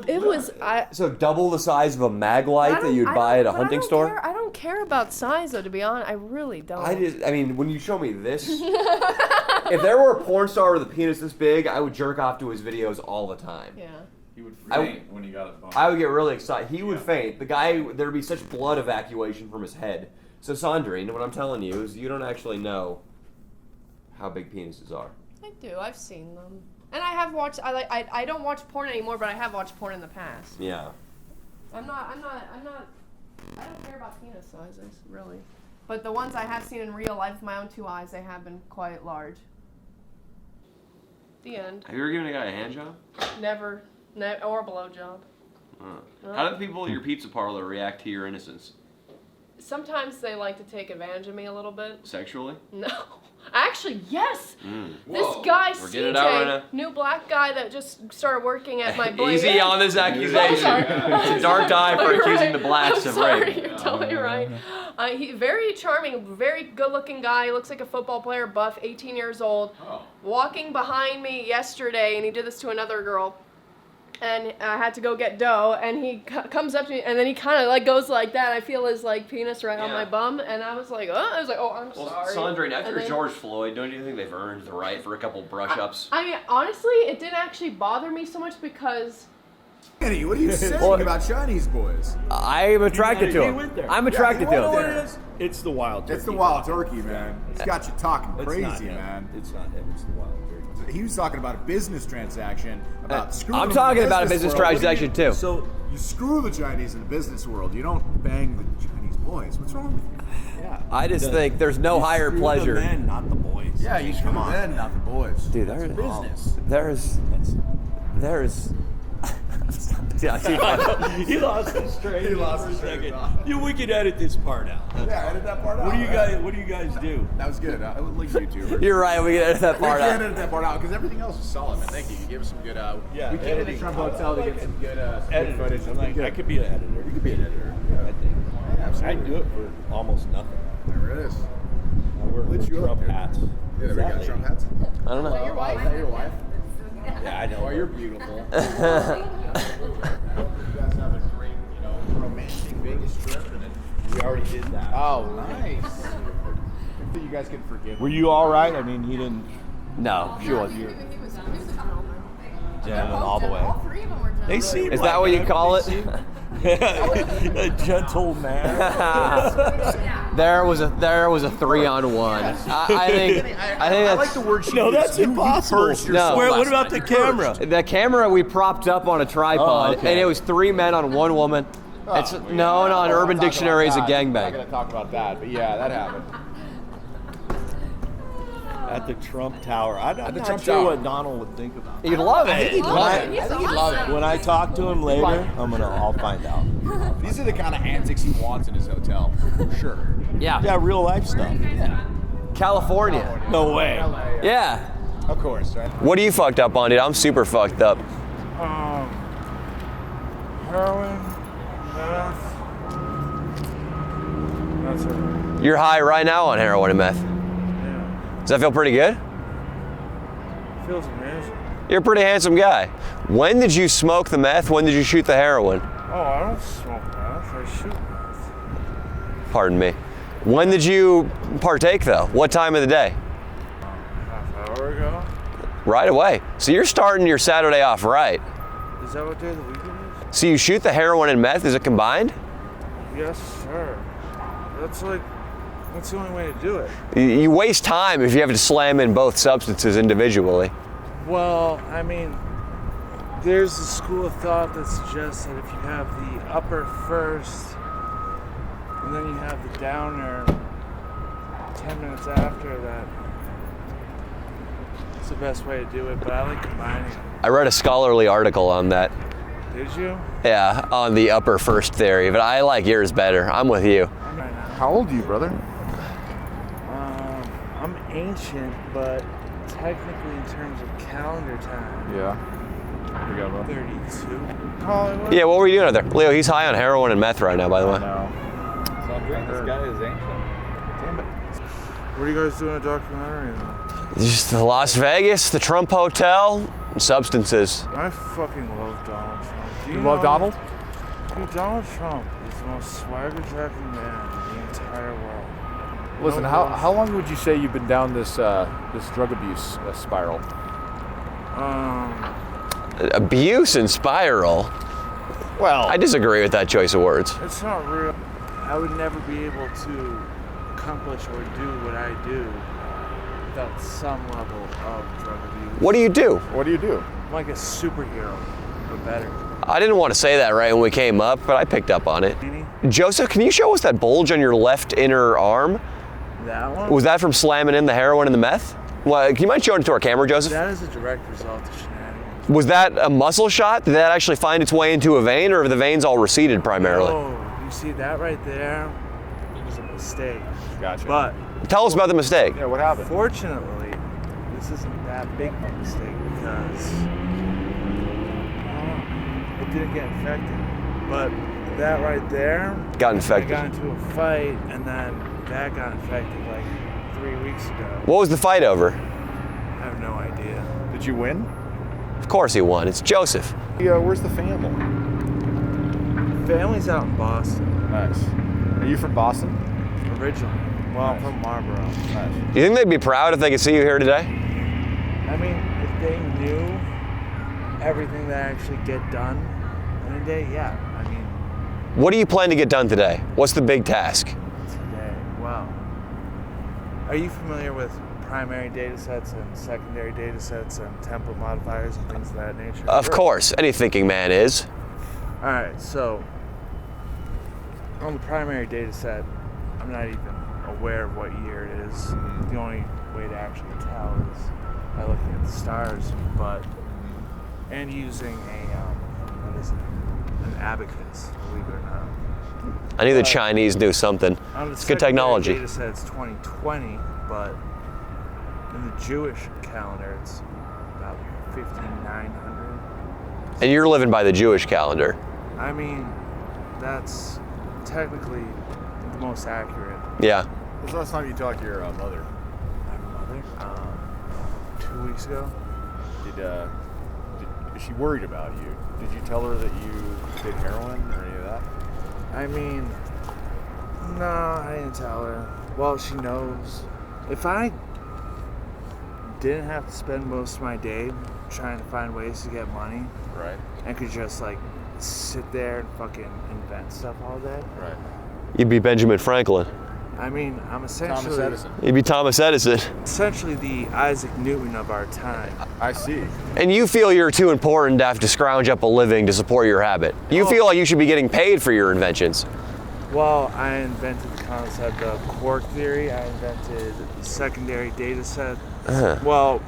It was. So double the size of a mag light that you'd buy at a hunting store? I don't care about size, though, to be honest. I really don't. I mean, when you show me this, if there were a porn star with a penis this big, I would jerk off to his videos all the time. Yeah. He would faint when he got it bumped. I would get really excited. He would faint. The guy, there'd be such blood evacuation from his head. So Sandrine, what I'm telling you is you don't actually know how big penises are. I do. I've seen them. And I have watched, I don't watch porn anymore, but I have watched porn in the past. Yeah. I don't care about penis sizes, really. But the ones I have seen in real life with my own 2 eyes, they have been quite large. The end. Have you ever given a guy a hand job? Never. Or a blowjob. How do people at your pizza parlor react to your innocence? Sometimes they like to take advantage of me a little bit. Sexually? No. Actually, yes. This Whoa. guy, We're getting it out right now. CJ, new black guy that just started working at my place. Easy on this accusation. It's a dark eye for accusing the blacks of rape. You're totally right. He's very charming, very good-looking guy. He looks like a football player, buff, 18 years old. Walking behind me yesterday, and he did this to another girl. And I had to go get dough, and he comes up to me, and then he kind of goes like that. I feel his penis right on my bum, and I was like, oh, I'm sorry. Sandrine, after then, George Floyd, don't you think they've earned the right for a couple brush-ups? I mean, honestly, it didn't actually bother me so much because... Kenny, what are you saying about Chinese boys? I'm attracted to him. I'm attracted to him. It's the wild turkey. It's the wild turkey, man. It's got you talking It's crazy, not him. man. It's not him. It's the wild turkey. He was talking about a business transaction, about screwing I'm them talking in the about a business world. What do transaction, too. So you screw the Chinese in the business world. You don't bang the Chinese boys. What's wrong with you? Yeah. I just think there's no higher Screw pleasure. The men, not the boys. Yeah, you screw the men, not the boys. Dude, That's business. There's. Yeah, He lost his train. He lost his train. We could edit this part out. Yeah, edit that part out. What do you guys do? That was good. I would link YouTuber. You're right. We can edit that part We out. can edit that part out because everything else is solid, man. Thank you. You gave us some good. Yeah, we came to the Trump Hotel to get some good footage. I could be an editor. You could be an editor. Yeah, I think. Yeah, absolutely. I'd do it for almost nothing. There it is. I wear Lit you up, Trump dude. hats. Yeah, we got Trump hats. I don't know. Your wife? Is that your wife? Yeah, I know. Oh, you're beautiful. You guys have a great, romantic Vegas trip, and then We already did that. oh, nice. That you guys can forgive. Were you all right? I mean, he didn't No, she was. jam him all the way. All 3 of them were done. They seem Is that what you call it? a gentle man. There was a 3-on-1. I think I like the word. No, that's impossible. No. What about the camera? The camera we propped up on a tripod, okay. and it was 3 men on 1 woman. It's no, an Urban Dictionary is a I'm not gangbang. gonna talk about that, but yeah, that happened. At the Trump Tower. I'm the not Trump sure Tower. what Donald would think about it. You'd love I think it. he'd love it. He's I think he'd love it. When I talk to him later, I'll find out. These are the kind of antics he wants in his hotel, for sure. Yeah. Yeah, real life stuff. California. No way. Yeah. Of course, right? What are you fucked up on, dude? I'm super fucked up. Heroin, meth. That's it. You're high right now on heroin and meth. Yeah. Does that feel pretty good? Feels amazing. You're a pretty handsome guy. When did you smoke the meth? When did you shoot the heroin? Oh, I don't smoke meth. I shoot meth. Pardon me. When did you partake, though? What time of the day? Half hour ago. Right away. So you're starting your Saturday off right. Is that what day of the week it is? So you shoot the heroin and meth, is it combined? Yes, sir. That's the only way to do it. You waste time if you have to slam in both substances individually. Well, I mean, there's a school of thought that suggests that if you have the upper first, and then you have the downer 10 minutes after that, it's the best way to do it, but I like combining them. I read a scholarly article on that. Did you? Yeah, on the upper first theory, but I like yours better. I'm with you. How old are you, brother? I'm ancient, but technically in terms of calendar time, Yeah. We got about 32. Hollywood? Yeah, what were you doing out there? Leo, he's high on heroin and meth right now, by the way. No. This guy is ancient. Damn it. What are you guys doing a documentary on? Just Las Vegas, the Trump Hotel, and substances. I fucking love Donald Trump. Do You love Donald? Dude, Donald Trump is the most swagger-jacking man in the entire world. Listen, No how long would you say you've been down this this drug abuse spiral? Abuse and spiral? Well, I disagree with that choice of words. It's not real. I would never be able to accomplish or do what I do without some level of drug abuse. What do you do? What do you do? I'm like a superhero, but better. I didn't want to say that right when we came up, but I picked up on it. Joseph, can you show us that bulge on your left inner arm? That one? Was that from slamming in the heroin and the meth? Well, can you mind showing it to our camera, Joseph? That is a direct result of shenanigans. Was that a muscle shot? Did that actually find its way into a vein, or have the veins all receded primarily? Oh, you see that right there? It was a mistake. Gotcha. But Tell us about the mistake. Yeah, what happened? fortunately, this isn't that big of a mistake because it didn't get infected. But that right there Got infected. I got into a fight, and then that got infected like 3 weeks ago. What was the fight over? I have no idea. Did you win? Of course he won. It's Joseph. Yeah, where's the family? Family's out in Boston. Nice. Are you from Boston? Originally. Well, I'm from Marlboro. Nice. You think they'd be proud if they could see you here today? I mean, if they knew everything that I actually get done in a day, yeah. I mean, What do you plan to get done today? What's the big task? today, wow. Are you familiar with primary data sets and secondary data sets and template modifiers and things of that nature? Of course, any thinking man is. All right, so on the primary data set, I'm not even aware of what year it is. The only way to actually tell is by looking at the stars, and using what is it? An abacus, believe it or not. I knew the Chinese knew something. On the It's good secondary technology. Data set it's 2020, but in the Jewish calendar it's about 5,900. And you're living by the Jewish calendar. I mean, that's technically the most accurate. Yeah. When's the last time you talked to your mother? My mother, 2 weeks ago. Is she worried about you? Did you tell her that you did heroin or any of that? I mean, no, I didn't tell her. Well, she knows. If I didn't have to spend most of my day trying to find ways to get money, Right. and could just like sit there and fucking invent stuff all day, Right. You'd be Benjamin Franklin. I mean, I'm essentially Thomas Edison. You'd be Thomas Edison. essentially the Isaac Newton of our time. I see. And you feel you're too important to have to scrounge up a living to support your habit. You feel like you should be getting paid for your inventions. Well, I invented the concept of quark theory. I invented secondary data set. Well,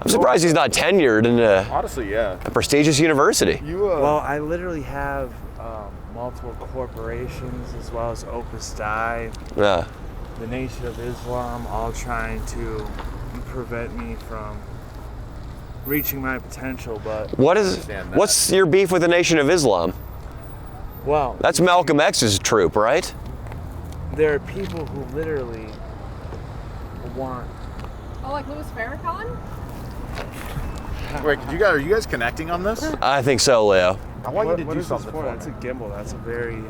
I'm surprised he's not tenured in Honestly, yeah. a prestigious university. You well, I literally have multiple corporations as well as Opus Dei, Yeah. the Nation of Islam, all trying to prevent me from reaching my potential. But What's your beef with the Nation of Islam? well, That's Malcolm X's troop, right? there are people who literally want. Oh, like Louis Farrakhan? Wait, are you guys connecting on this? I think so, Leo. I want you to What do is this something for? for That's a me. gimbal. That's a very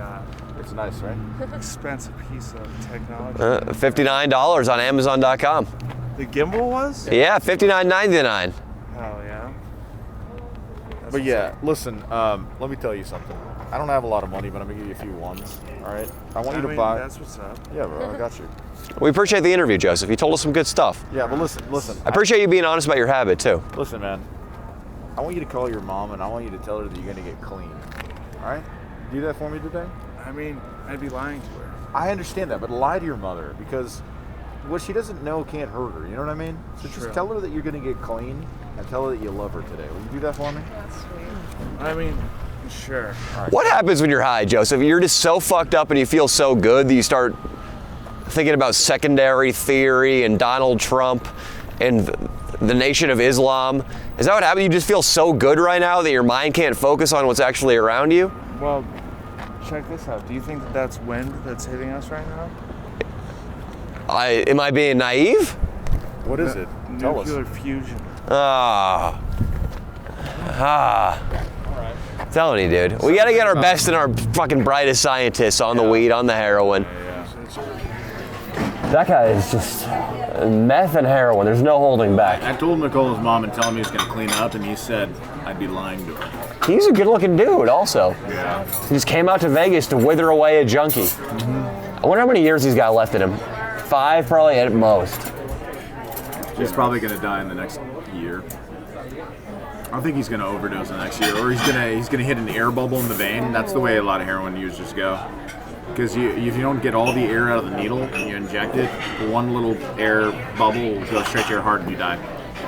It's nice, right? expensive piece of technology. $59 on Amazon.com. The gimbal was? Yeah, $59.99. Hell yeah. But yeah, listen. Let me tell you something. I don't have a lot of money, but I'm gonna give you a few ones. All right. I want you to buy. That's what's up. Yeah, bro. I got you. We appreciate the interview, Joseph. You told us some good stuff. Yeah, but listen. I appreciate you being honest about your habit too. Listen, man. I want you to call your mom and I want you to tell her that you're gonna get clean. All right? Do that for me today. I mean, I'd be lying to her. I understand that, but lie to your mother because what she doesn't know can't hurt her. You know what I mean? So just tell her that you're gonna get clean and tell her that you love her today. Will you do that for me? That's sweet. I mean, sure. What happens when you're high, Joseph? You're just so fucked up and you feel so good that you start thinking about secondary theory and Donald Trump and the Nation of Islam. Is that what happened? You just feel so good right now that your mind can't focus on what's actually around you? Well, check this out. Do you think that that's wind that's hitting us right now? Am I being naive? What is it? Tell us. Nuclear fusion. I'm telling you, dude. We gotta get our best and our fucking brightest scientists on the weed, on the heroin. That guy is just meth and heroin. There's no holding back. I told Nicola's mom and tell him he was gonna clean up, and he said I'd be lying to her. He's a good-looking dude, also. Yeah. He just came out to Vegas to wither away a junkie. I wonder how many years he's got left in him. 5, probably at most. He's probably gonna die in the next year. I think he's gonna overdose the next year, or he's gonna hit an air bubble in the vein. That's the way a lot of heroin users go. Because if you don't get all the air out of the needle and you inject it, one little air bubble will go straight to your heart and you die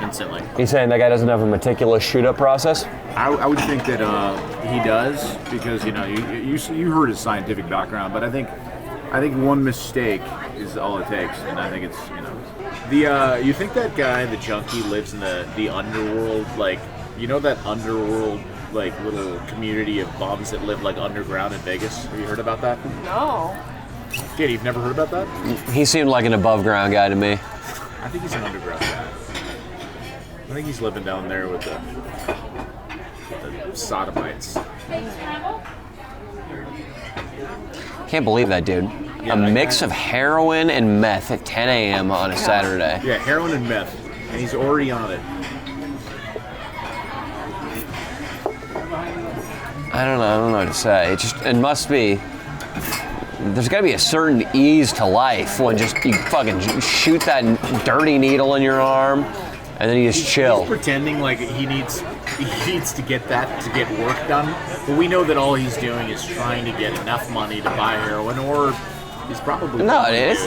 instantly. He's saying that guy doesn't have a meticulous shoot-up process? I would think that he does, because you heard his scientific background, but I think one mistake is all it takes, and I think it's you think that guy, the junkie, lives in the underworld, like that underworld like little community of bums that live like underground in Vegas? Have you heard about that? No. Kid, you've never heard about that? He seemed like an above-ground guy to me. I think he's an underground guy. I think he's living down there with the sodomites. Can't believe that, dude. Yeah, a mix of heroin and meth at 10 a.m. on a Saturday. Yeah, heroin and meth. And he's already on it. I don't know what to say. It must be. There's got to be a certain ease to life when you fucking shoot that dirty needle in your arm, and then you just chill. He's pretending like he needs to get that to get work done, but we know that all he's doing is trying to get enough money to buy heroin, or he's probably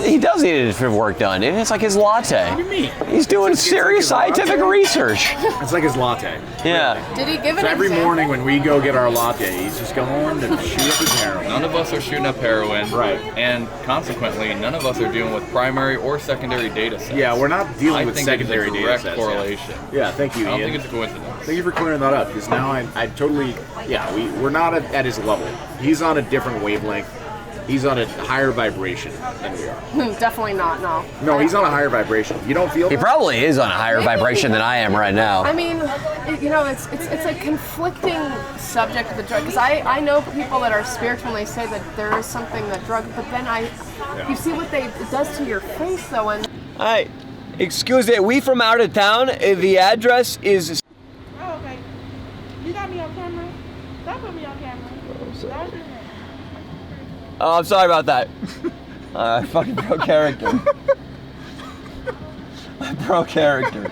he does need it for work done. It's like his latte. What do you mean? He's doing serious scientific research. It's like his latte. Yeah. Did he give So an every example? morning when we go get our latte, he's just going to shoot up his heroin. None of us are shooting up heroin. Right. And consequently, none of us are dealing with primary or secondary data sets. Yeah, we're not dealing with I think secondary it's a data direct sets. correlation. Yeah, thank you, I don't Ian. think it's a coincidence. Thank you for clearing that up, because now I totally, we're not at his level. He's on a different wavelength. He's on a higher vibration than we are. Definitely not, no. No, he's on a higher vibration. You don't feel He that? probably is on a higher vibration than I am right now. I mean, it's a conflicting subject of the drug, because I know people that are spiritual and they say that there is something that drug, but then you see what it does to your face though. And Hi, excuse me, we from out of town. The address is. Oh, okay. You got me on camera? Don't put me on camera. Oh, I'm sorry about that. I fucking broke character. I broke character.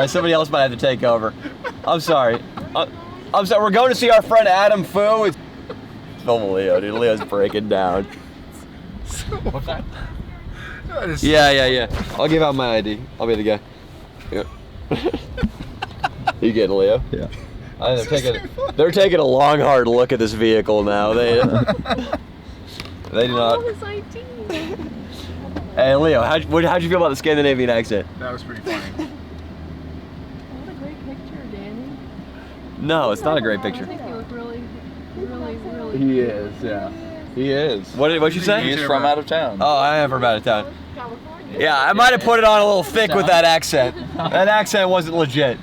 Somebody else might have to take over. I'm sorry. I'm sorry. We're going to see our friend Adam Fu. It's film Leo, dude. Leo's breaking down. What's that? Yeah. I'll give out my ID. I'll be the guy. Yeah. You getting Leo? Yeah. They're taking a long, hard look at this vehicle now. They do not. Hey Leo, how'd you feel about the Scandinavian accent? That was pretty funny. what a great picture, Danny. No, it's not a great picture. I think you look really. He is, yeah. He is. What'd you say? He's from out of town. Oh, I am from out of town. Yeah, I might have put it on a little thick with that accent. That accent wasn't legit.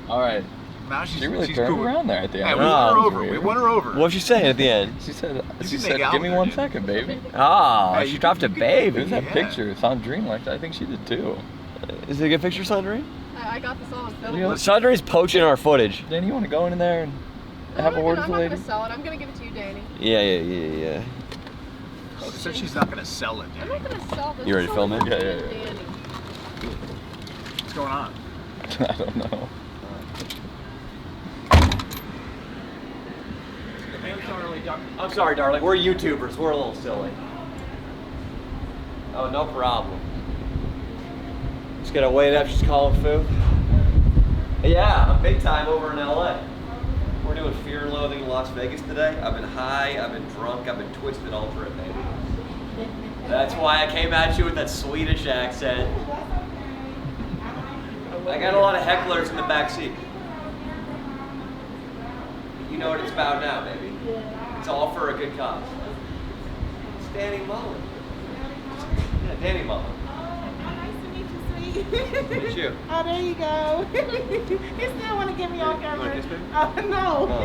All right. Now She really turned around there at the end. We won her over. What's she saying at the end? She said, can make out give me with 1 her, second, baby. Oh, she dropped a baby. There's that picture. Sandrine liked it. I think she did too. Is it a good picture, Sandrine? I got this all on film. Chandre's poaching our footage. Danny, you want to go in there and have a word with the lady? I'm not going to sell it. I'm going to give it to you, Danny. Yeah. Oh, she said she's not going to sell it. I'm not going to sell this. You ready to film it? Yeah. Danny. What's going on? I don't know. I'm sorry, darling. We're YouTubers. We're a little silly. Oh, no problem. Just gotta wait up. She's calling food. Yeah, I'm big time over in LA. We're doing Fear and Loathing in Las Vegas today. I've been high, I've been drunk, I've been twisted all trip, baby. That's why I came at you with that Swedish accent. I got a lot of hecklers in the back seat. You know what it's about now, baby. It's all for a good cause. It's Danny Mullen. Yeah, Danny Mullen. It's you. Oh, there you go. He still want to get me on camera. You want Oh, no. No,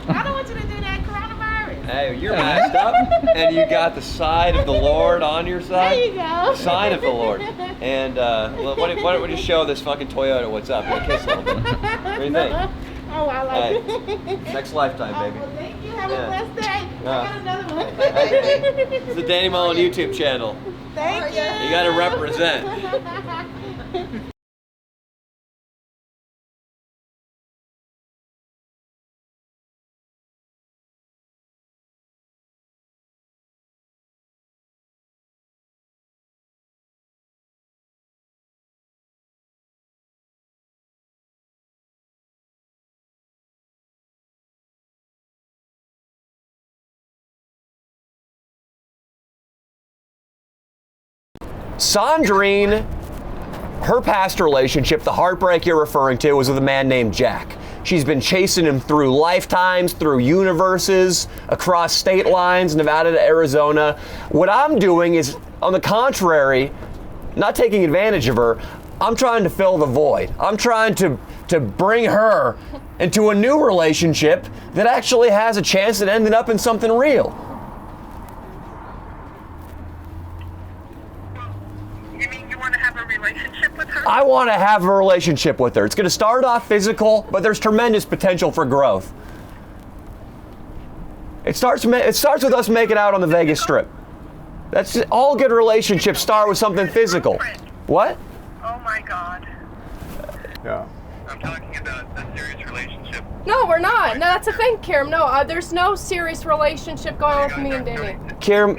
I don't want you to do that. Coronavirus. Hey, you're masked up, and you got the side of the Lord on your side. There you go. The sign of the Lord. And why don't we just show this fucking Toyota what's up and kiss a little bit? What do you think? Oh, I like it. Next lifetime, baby. Well, thank you. Have a blessed day. I Yeah. got another one. It's the Danny Mullen YouTube channel. Thank you. You got to represent. Sandrine, her past relationship, the heartbreak you're referring to, was with a man named Jack. She's been chasing him through lifetimes, through universes, across state lines, Nevada to Arizona. What I'm doing is, on the contrary, not taking advantage of her. I'm trying to fill the void. I'm trying to bring her into a new relationship that actually has a chance at ending up in something real. I want to have a relationship with her. It's going to start off physical, but there's tremendous potential for growth. It starts with us making out on the Vegas Strip. That's all good relationships start with something physical. What? Oh my God. Yeah. I'm talking about a serious relationship. No, we're not. No, that's the thing, Kiram. No, there's no serious relationship going on with me and Danny. Kiram,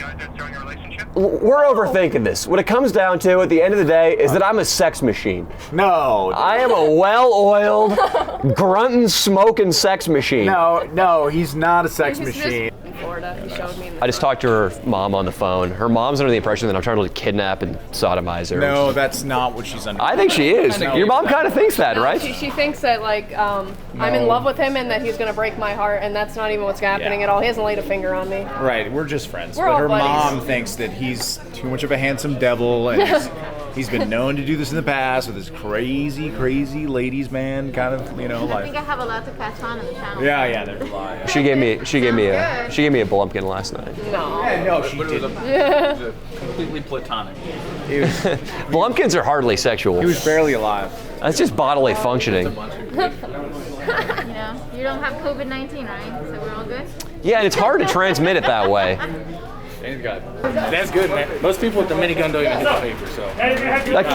we're overthinking this. What it comes down to at the end of the day is that I'm a sex machine. No. I am a well-oiled, grunting, smoking sex machine. No, he's not a sex machine. In Florida, he showed me. I just talked to her mom on the phone. Her mom's under the impression that I'm trying to kidnap and sodomize her. No, that's not what she's under. I think she is. Your mom kind of thinks that, right? She thinks that I'm in love with him and that he's gonna break my heart, and that's not even what's happening at all. He hasn't laid a finger on me. Right, we're just friends. We're but all her buddies. mom thinks that he's too much of a handsome devil, and he's been known to do this in the past with his crazy ladies man kind of, I think I have a lot to catch on in the channel. Yeah, there's a lot. She gave me a Blumpkin last night. No. Yeah, no, she didn't. It was completely platonic. Blumpkins are hardly sexual. He was barely alive. That's just bodily functioning. You don't have COVID-19, right? So we're all good? Yeah, and it's hard to transmit it that way. That's good, man. Most people with the minigun don't even get the paper, so.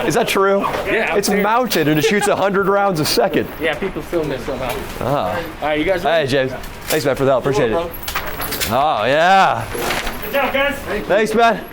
Is that true? Yeah. It's mounted and it shoots 100 rounds a second. Yeah, people film it somehow. Oh. All right, you guys ready? Hey, James. Thanks, man, for the help. Appreciate it. Oh, yeah. Good job, guys. Thanks, man.